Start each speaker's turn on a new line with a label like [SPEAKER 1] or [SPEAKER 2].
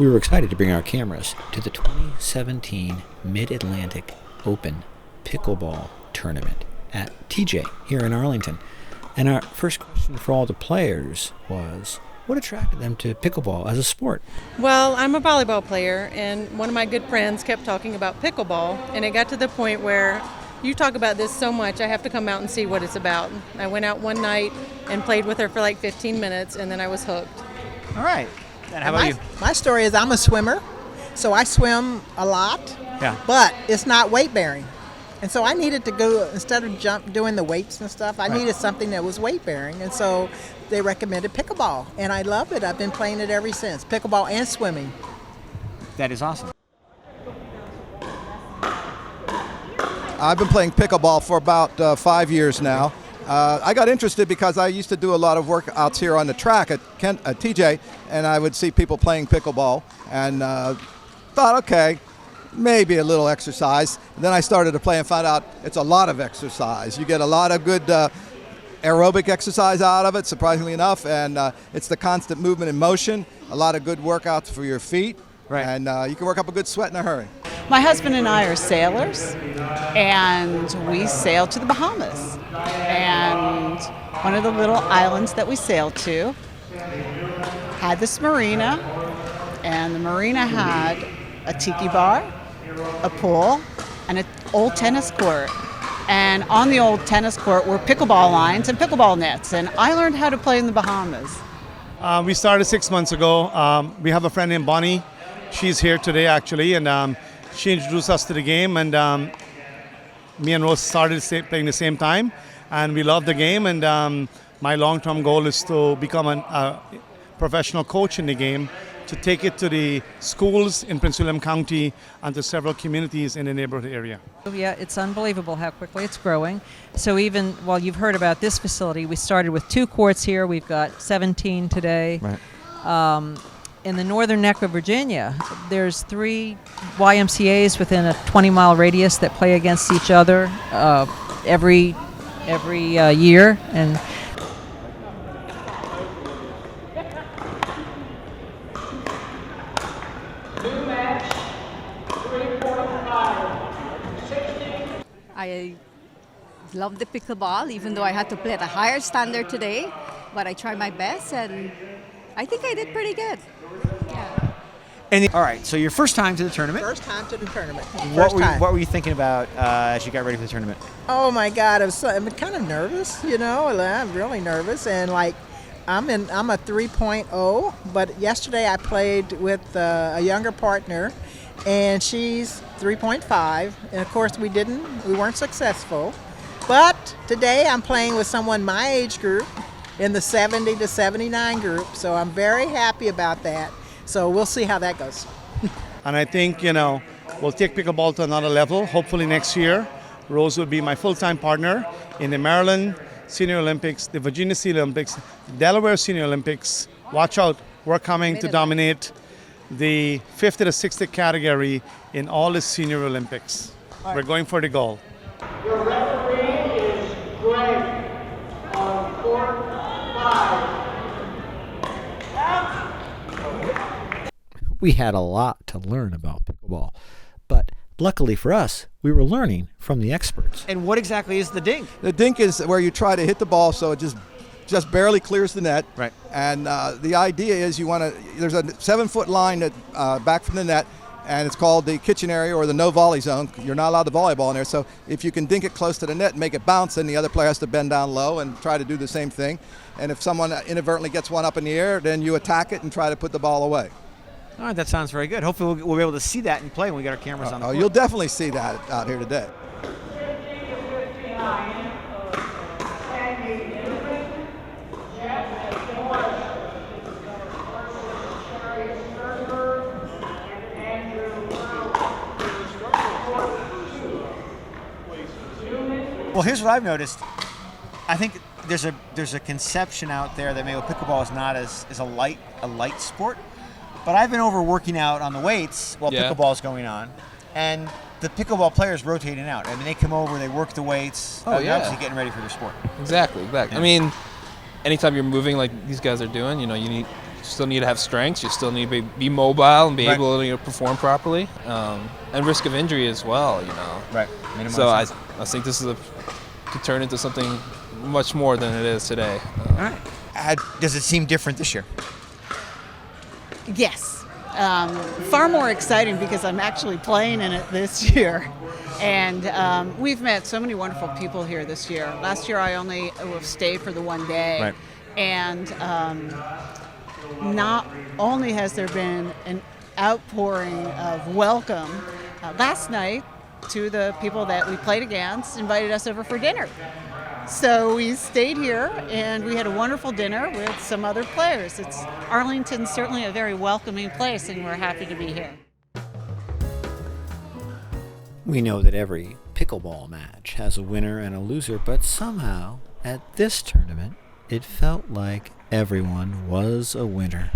[SPEAKER 1] we were excited to bring our cameras to the 2017 Mid-Atlantic Open Pickleball Tournament at TJ here in Arlington. And our first question for all the players was, what attracted them to pickleball as a sport?
[SPEAKER 2] Well, I'm a volleyball player, and one of my good friends kept talking about pickleball, and it got to the point where you talk about this so much, I have to come out and see what it's about. I went out one night and played with her for like 15 minutes, and then I was hooked.
[SPEAKER 3] All right. And how about you?
[SPEAKER 4] My story is I'm a swimmer, so I swim a lot, but it's not weight bearing. And so I needed to go, instead of doing the weights and stuff, I needed something that was weight bearing. And so they recommended pickleball, and I love it. I've been playing it ever since, pickleball and swimming.
[SPEAKER 3] That is awesome.
[SPEAKER 5] I've been playing pickleball for about 5 years now. I got interested because I used to do a lot of workouts here on the track at TJ, and I would see people playing pickleball, and thought, okay, maybe a little exercise. And then I started to play and found out it's a lot of exercise. You get a lot of good aerobic exercise out of it, surprisingly enough, and it's the constant movement and motion, a lot of good workouts for your feet, and you can work up a good sweat in a hurry.
[SPEAKER 6] My husband and I are sailors, and we sail to the Bahamas. And one of the little islands that we sailed to had this marina, and the marina had a tiki bar, a pool, and an old tennis court. And on the old tennis court were pickleball lines and pickleball nets, and I learned how to play in the Bahamas.
[SPEAKER 7] We started 6 months ago. We have a friend named Bonnie. She's here today, actually, and she introduced us to the game, and me and Rose started playing the same time, and we love the game, and my long-term goal is to become a professional coach in the game, to take it to the schools in Prince William County and to several communities in the neighborhood area.
[SPEAKER 8] Yeah, it's unbelievable how quickly it's growing. So even while you've heard about this facility, we started with 2 courts here. We've got 17 today.
[SPEAKER 3] Right.
[SPEAKER 8] In the northern neck of Virginia, there's 3 YMCAs within a 20-mile radius that play against each other every year. And
[SPEAKER 9] I love the pickleball, even though I had to play at a higher standard today, but I tried my best, and I think I did pretty good. Yeah.
[SPEAKER 3] And all right, so your first time to the tournament.
[SPEAKER 4] First time to the tournament.
[SPEAKER 3] What were you thinking about as you got ready for the tournament?
[SPEAKER 4] Oh my God, I'm kind of nervous, you know. I'm really nervous, and like I'm a 3.0, but yesterday I played with a younger partner, and she's 3.5, and of course we weren't successful. But today I'm playing with someone my age group in the 70 to 79 group, so I'm very happy about that. So we'll see how that goes.
[SPEAKER 7] And I think, we'll take pickleball to another level. Hopefully next year, Rose will be my full-time partner in the Maryland Senior Olympics, the Virginia Senior Olympics, Delaware Senior Olympics. Watch out, we're coming to dominate the 50 to 60 category in all the Senior Olympics. Right. We're going for the goal.
[SPEAKER 10] Your referee is Greg on court 5.
[SPEAKER 1] We had a lot to learn about pickleball, but luckily for us, we were learning from the experts.
[SPEAKER 3] And what exactly is the dink?
[SPEAKER 5] The dink is where you try to hit the ball so it just barely clears the net.
[SPEAKER 3] Right.
[SPEAKER 5] And the idea is there's a 7-foot line that back from the net, and it's called the kitchen area or the no volley zone. You're not allowed to volleyball in there, so if you can dink it close to the net and make it bounce, then the other player has to bend down low and try to do the same thing. And if someone inadvertently gets one up in the air, then you attack it and try to put the ball away.
[SPEAKER 3] All right, that sounds very good. Hopefully we'll be able to see that in play when we get our cameras on the court.
[SPEAKER 5] You'll definitely see that out here today.
[SPEAKER 3] Well, here's what I've noticed. I think there's a conception out there that maybe pickleball is not as a light sport. But I've been working out on the weights while pickleball is going on, and the pickleball players rotating out. I mean, they come over, they work the weights. They're obviously getting ready for their sport.
[SPEAKER 11] Exactly.
[SPEAKER 3] Yeah.
[SPEAKER 11] I mean, anytime you're moving like these guys are doing, you need still need to have strengths. You still need to be mobile and be
[SPEAKER 3] Right.
[SPEAKER 11] able to perform properly, and risk of injury as well.
[SPEAKER 3] Right.
[SPEAKER 11] So I think this could turn into something much more than it is today.
[SPEAKER 3] All right. Does it seem different this year?
[SPEAKER 6] Yes. Far more exciting because I'm actually playing in it this year. And we've met so many wonderful people here this year. Last year I only stayed for the one day.
[SPEAKER 3] Right.
[SPEAKER 6] And not only has there been an outpouring of welcome, last night 2 of the people that we played against invited us over for dinner. So we stayed here and we had a wonderful dinner with some other players. Arlington's certainly a very welcoming place, and we're happy to be here.
[SPEAKER 1] We know that every pickleball match has a winner and a loser, but somehow at this tournament it felt like everyone was a winner.